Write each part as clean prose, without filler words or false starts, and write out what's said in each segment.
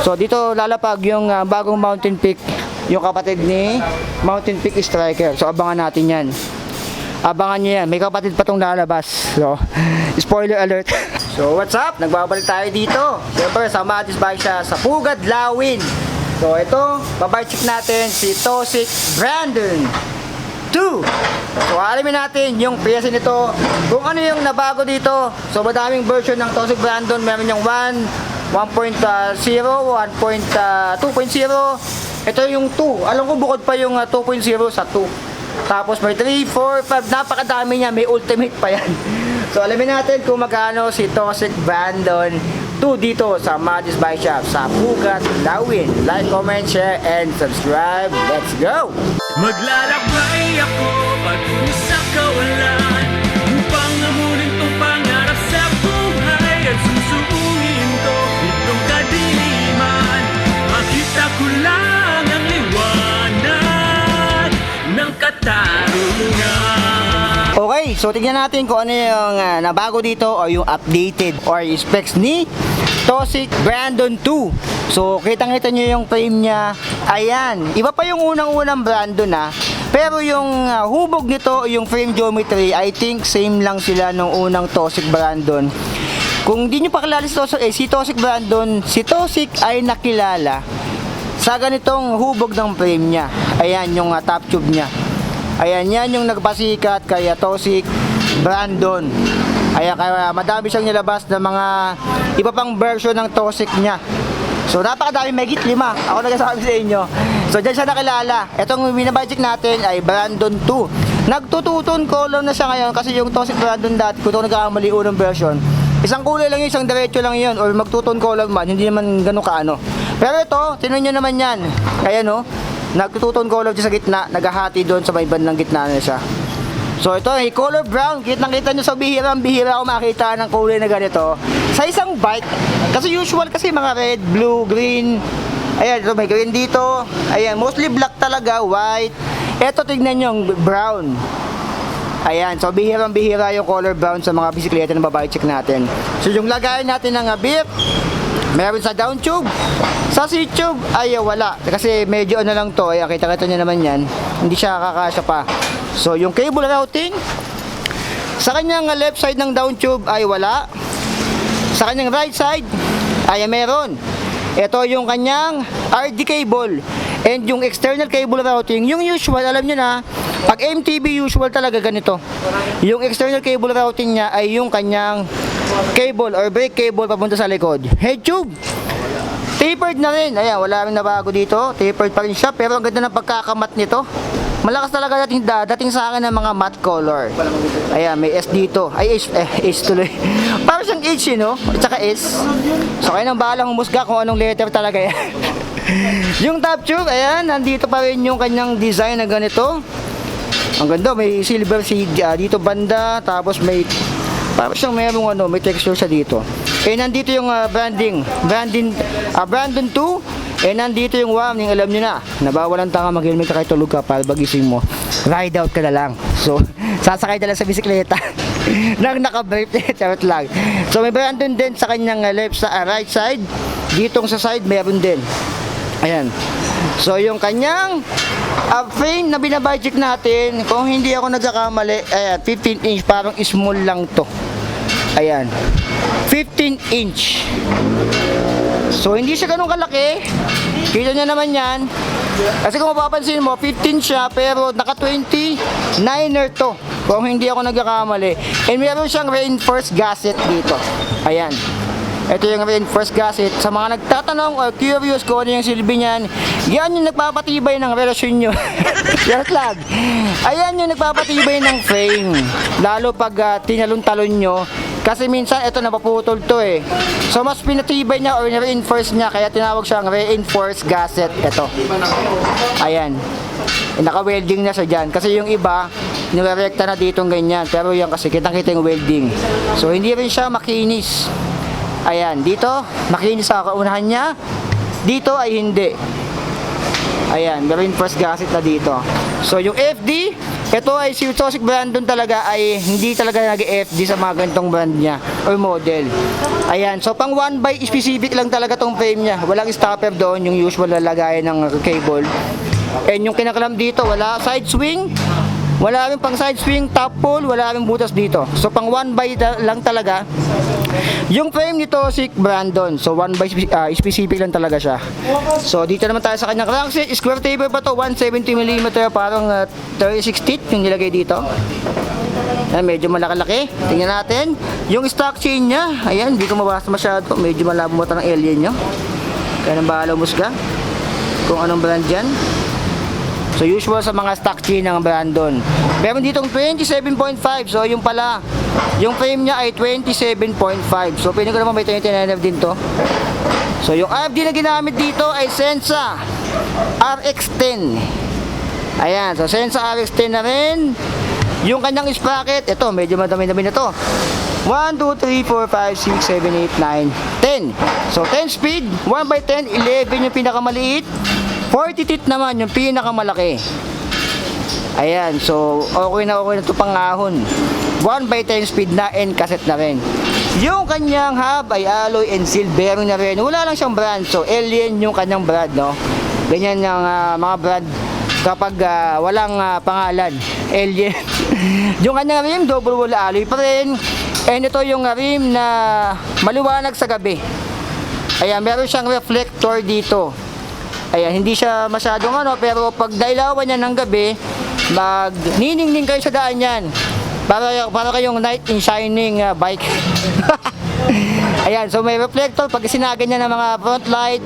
So dito lalapag yung bagong Mountain Peak, yung kapatid ni Mountain Peak Striker. So abangan natin yan. Abangan nyo yan, may kapatid pa tong lalabas. So, spoiler alert. So what's up? Nagbabalik tayo dito. Siyempre, sama natin siya sa Pugad, Lawin. So ito, babay check natin si Toxic Brandon 2. So alamin natin yung piyesa nito, kung ano yung nabago dito. So madaming version ng Toxic Brandon. Meron yung 1.0, 1.2.0. Ito yung 2. Alam ko bukod pa yung 2.0 sa 2. Tapos may 3, 4, 5. Napakadami niya. May ultimate pa yan. So alamin natin kung magkano si Toxic Brandon 2 dito sa Magis Bike Shop sa Pugad, Lawin. Like, comment, share, and subscribe. Let's go! Maglalakbay ako patungo sa kawalan upang amunin tong pangarap sa buhay at susuungin to itong kadiliman. Makita ko lang ang liwanag ng katarungan. Okay, so tignan natin kung ano yung nabago dito o yung updated or specs ni Toxic Brandon 2. So kitang-kita nyo yung frame niya. Ayan, iba pa yung unang-unang Brandon pero yung hubog nito, yung frame geometry, I think same lang sila nung unang Toxic Brandon. Kung di nyo pa kilala si Toxic Brandon, si Toxic ay nakilala sa ganitong hubog ng frame niya. Ayan yung top tube niya. Ayan, yan yung nagpasikat kay Toxic Brandon. Ayan, kaya madami siyang nilabas na mga iba pang version ng Toxic niya. So napakadami, may git 5. Ako nagsasabi sa inyo. So dyan siya nakilala. Itong binabudget natin ay Brandon 2. Nagtututon color na siya ngayon kasi yung Toxic Brandon dati, kung ito nagkakamali unang version, isang kulay lang yun, isang diretso lang yun, or magtuton color man, hindi naman ganun kaano. Pero ito, tinan nyo naman yan. Ayan o, nagtututon color sa gitna, naghahati doon sa may bandang gitna na siya. So ito ay color brown. Kitang-kita nyo sa bihira ako makita ng kulay na ganito sa isang bike. Kasi usual kasi mga red, blue, green. Ayan, ito may green dito. Ayan, mostly black talaga, white. Ito tignan nyo, brown. Ayan, so bihira yung color brown sa mga bisikleta na babae check natin. So yung lagayan natin ng bip, meron sa down tube. Sa seat tube ay wala. Kasi medyo ano lang to. Ayan, kita-kita nyo naman yan. Hindi siya kakasya pa. So yung cable routing, sa kanyang left side ng down tube ay wala. Sa kanyang right side ay meron. Ito yung kanyang RD cable. And yung external cable routing, yung usual, alam nyo na, pag MTB usual talaga ganito. Yung external cable routing niya ay yung kanyang cable or brake cable papunta sa likod. Head tube, tapered na rin. Ayan, wala rin nabago dito. Tapered pa rin siya, pero ang ganda ng pagkakamat nito. Malakas talaga dating sa akin ng mga matte color. Ayan, may S dito. Ay, S tuloy. Parang siyang H, you know? At saka S. So, kayo nang bahalang humusga kung anong letter talaga yan. Yung top tube, ayan, nandito pa rin yung kanyang design na ganito. Ang ganda, may silver seed dito banda. Tapos may, parang siyang merong may texture siya dito. Eh, nandito yung Brandon 2. Eh, nandito yung warning, alam nyo na, nabawalan tanga, mag-helmet ka, tulog ka, para bagising mo, ride out ka na lang. So, sasakay na lang sa bisikleta nang naka-brake, charot lang. So, may Brandon din sa kanyang right side. Ditong sa side, meron din. Ayan. So, yung kanyang frame na binabudget natin, kung hindi ako nagkakamali, ayan, 15 inch, parang small lang to. Ayan, 15 inch. So hindi siya ganun kalaki. Kita nyo naman yan. Kasi kung mapapansin mo, 15 siya, pero naka 29er to, kung hindi ako nagkakamali. And meron siyang reinforced gasket dito. Ayan, ito yung reinforced gasket. Sa mga nagtatanong o curious kung ano yung silbi niyan, yan yung nagpapatibay ng relasyon nyo. Yes lang. Ayan yung nagpapatibay ng frame, lalo pag tinalon-talon nyo. Kasi minsan ito napaputol to eh. So mas pinatibay niya or reinforce niya, kaya tinawag siyang reinforced gasket. Ito. Ayan. Naka-welding na siya dyan. Kasi yung iba, nilarekta na ditong ganyan. Pero yan kasi kitang-kita yung welding. So hindi rin siya makinis. Ayan. Dito, makinis sa kaunahan niya. Dito ay hindi. Ayan. Reinforced gasket na dito. So yung FD, Ito ay si Toxic Brandon talaga ay hindi talaga nag-FD sa mga ganitong brand niya or model. Ayan, so pang 1x specific lang talaga tong frame niya. Walang stopper doon, yung usual na lagayan ng cable. And yung kinakalam dito, wala side swing, wala rin pang side swing, top pull, wala rin butas dito. So pang 1x lang talaga. Yung frame nito si Brandon. So 1x specific lang talaga siya. So dito naman tayo sa kanyang crankshaft. Square table pa to, 170mm, parang 36 teeth yung nilagay dito. Ayan, medyo malaki-laki. Tingnan natin. Yung stock chain niya, ayan, hindi ko mabasa masyado. Medyo malabo mata ng alien nyo. Kaya nang bahala musga kung anong brand yan. So usual sa mga stock chain ng Brandon. Meron ditong 27.5. So yung pala, yung frame niya ay 27.5. So pwede ko naman may 29 din to. So yung RFD na ginamit dito ay Sensa RX10. Ayan, so Sensa RX10 na rin. Yung kanyang sprocket, ito medyo madami-dami na to. 1, 2, 3, 4, 5, 6, 7, 8, 9, 10. So 10 speed, 1x10, 11 yung pinakamaliit. 40 teeth naman yung pinakamalaki. Ayan, so okay na ito pangahon. 1x10 speed na and cassette na rin. Yung kanyang hub ay alloy and seal bearing na rin. Wala lang siyang brand, so alien yung kanyang brand, no? Ganyan yung mga brand kapag walang pangalan, alien. Yung kanyang rim, double wall alloy pa rin. And ito yung rim na maliwanag sa gabi. Ayan, meron siyang reflector dito. Ayan, hindi siya masyadong pero pag dailawan niya ng gabi, magniningning kayo sa daan yan. Para kayong knight in shining bike. Ayan, so may reflector. Pag sinagan niya ng mga front light,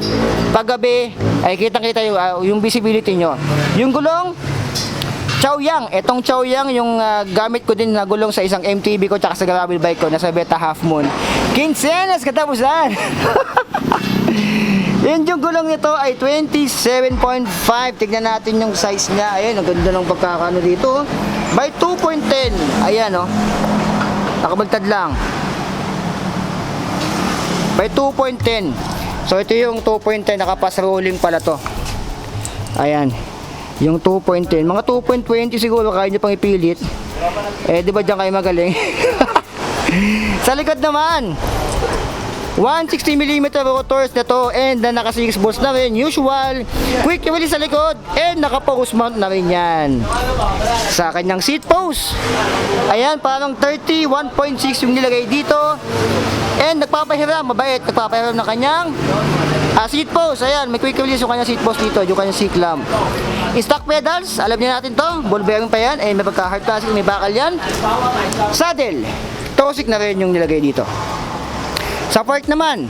pag gabi, ay kitang-kita yung visibility nyo. Yung gulong, Chaoyang. Etong Chaoyang, yung gamit ko din na gulong sa isang MTB ko tsaka sa gravel bike ko, nasa Beta Half Moon. Quincenas katapusan! Yun, yung gulong nito ay 27.5. Tignan natin yung size niya. Ayan, ang ganda ng pagkakano dito. By 2.10. Ayan, oh. Nakabagtad lang. By 2.10. So, ito yung 2.10. Nakapas rolling pala to. Ayan. Yung 2.10. Mga 2.20 siguro kaya nyo pang ipilit. Eh, di ba dyan kayo magaling? Sa likod naman, 160mm rotors na to and naka 6 bolts na rin, usual quick release sa likod and naka post mount na rin yan sa kanyang seat post. Ayan, parang 31.6 yung nilagay dito and nagpapahiram, mabait, nagpapahiram ng kanyang seat post. Ayan, may quick release yung kanyang seat post dito, yung kanyang seat clamp. Stock pedals, alam niyo natin to, ball bearing pa yan and may pagka hard plastic, may bakal yan. Saddle, Toxic na rin yung nilagay dito. Sa fork naman,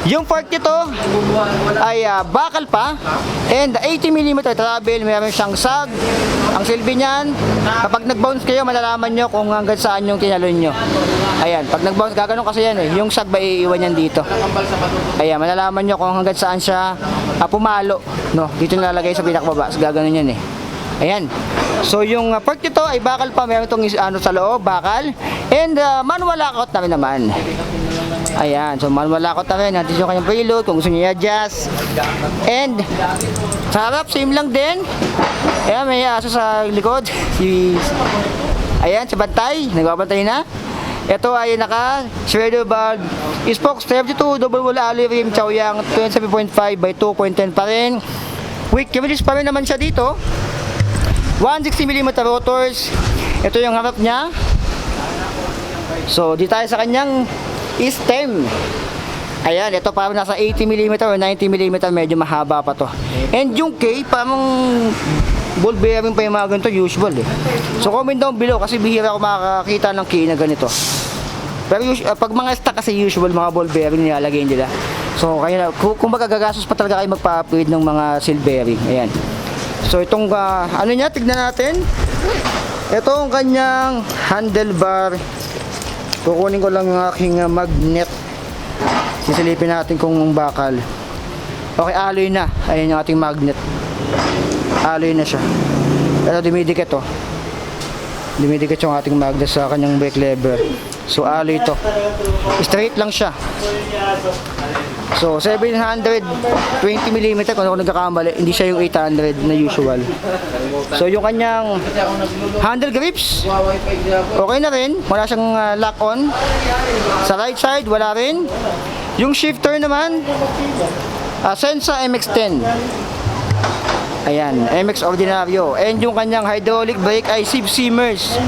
yung fork nito ay bakal pa and 80mm travel, meron siyang sag. Ang silbi niyan, kapag nag-bounce kayo, malalaman nyo kung hanggang saan yung tinalon nyo. Ayan, pag nag-bounce, gaganon kasi yan yung sag ba iiwan yan dito. Ayan, malalaman nyo kung hanggang saan siya pumalo, no? Dito nilalagay sa pinakababa, gaganon yan Ayan. So yung fork nito ay bakal pa, meron itong sa loob, bakal. And manual lockout na rin naman. Ayan, so manual lockout na rin. Natin yung kanyang preload kung gusto niyo i-adjust. And sa harap, same lang din. Ayan, may aso sa likod. Ayan, sa bantay, nagbabantay na. Ito ay naka shredder valve, spokes 32, double wall alloy rim, Chaoyang 27.5 by 2.10 pa rin. Quick release pa rin naman siya dito. 160mm rotors. Ito yung harap niya. So, di tayo sa kanyang stem. Ayan, ito parang nasa 80mm or 90mm, medyo mahaba pa to. And yung K, parang ball bearing pa yung mga ganito, usual So, comment down below kasi bihira ako makakita ng K na ganito. Pero pag mga stock kasi usual, mga ball bearing nilalagay nila. So, kaya kung gagastos pa talaga kayo magpa-upgrade ng mga seal bearing. Ayan. So itong ano niya, tignan natin. Ito ang kanyang handlebar. Kukunin ko lang yung aking magnet. Sisilipin natin kung bakal. Okay, alloy na. Ayan yung ating magnet. Alloy na siya. Ito dumidikit to. Dumidikit yung ating magnet sa kanyang brake lever. So alloy to. Straight lang siya. So 720mm kung ako nagkakamali, hindi siya yung 800 na usual. So yung kanyang handle grips, okay na rin, wala siyang lock on. Sa right side, wala rin. Yung shifter naman, Sensa MX-10. Ayan, MX Ordinario. And yung kanyang hydraulic brake ay Sib Simmers.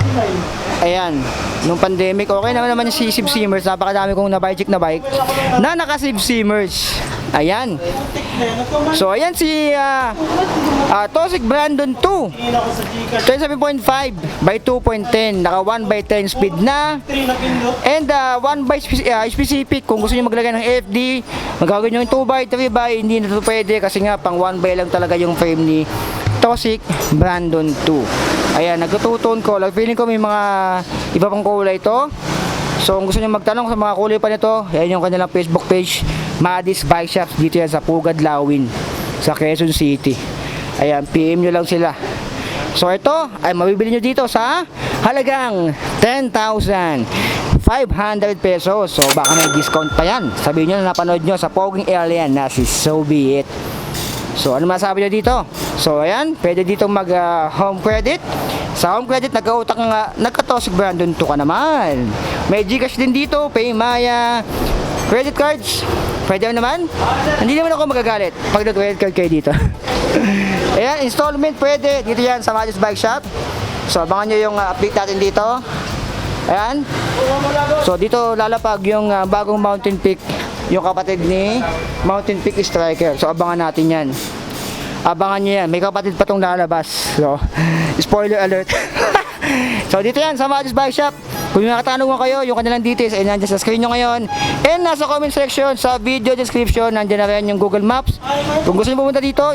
Ayan, nung pandemic, okay naman yung si Sib Simmers. Napakadami kong na-bike na bike na naka-Sib Simmers. Ayan. So, ayan si Tosik Brandon 2. 27.5 by 2.10. Naka 1/10 speed na. And 1 by specific. Kung gusto nyo maglagay ng FD, magagawin nyo yung 2x3x. Hindi na ito pwede kasi nga pang 1x lang talaga yung frame ni Tosik Brandon 2. Ayan, nagtutone color. Feeling ko may mga iba pang kulay ito. So kung gusto nyo magtanong sa mga kulay pa nito, yan yung kanilang Facebook page, Madis Bike Shops, dito yan sa Pugad, Lawin, sa Quezon City. Ayan, PM nyo lang sila. So ito ay mabibili nyo dito sa halagang 10,500 pesos. So baka may discount pa yan. Sabihin nyo na napanood nyo sa Poging Alien na si So Be It. So ano masabi nyo dito? So ayan, pwede dito mag home credit. Sa home credit, nagka-utang nga, nagka-Tosik Brandon 2 ka naman. May Gcash din dito, Paymaya, credit cards, pwede naman. Hindi naman ako magagalit pag nag-credit card kayo dito. Ayan, installment pwede, dito yan sa Madis Bike Shop. So abangan nyo yung update natin dito. Ayan. So dito lalapag yung bagong Mountain Peak, yung kapatid ni Mountain Peak Striker. So abangan natin yan. Abangan nyo yan, may kapatid pa tong lalabas. So, spoiler alert. So, dito yan sa Madis Bike Shop. Kung may nakatanungan kayo, yung kanilang details ay nandiyan sa screen nyo ngayon. And nasa comment section, sa video description, nandiyan na rin yung Google Maps. Kung gusto nyo pumunta dito,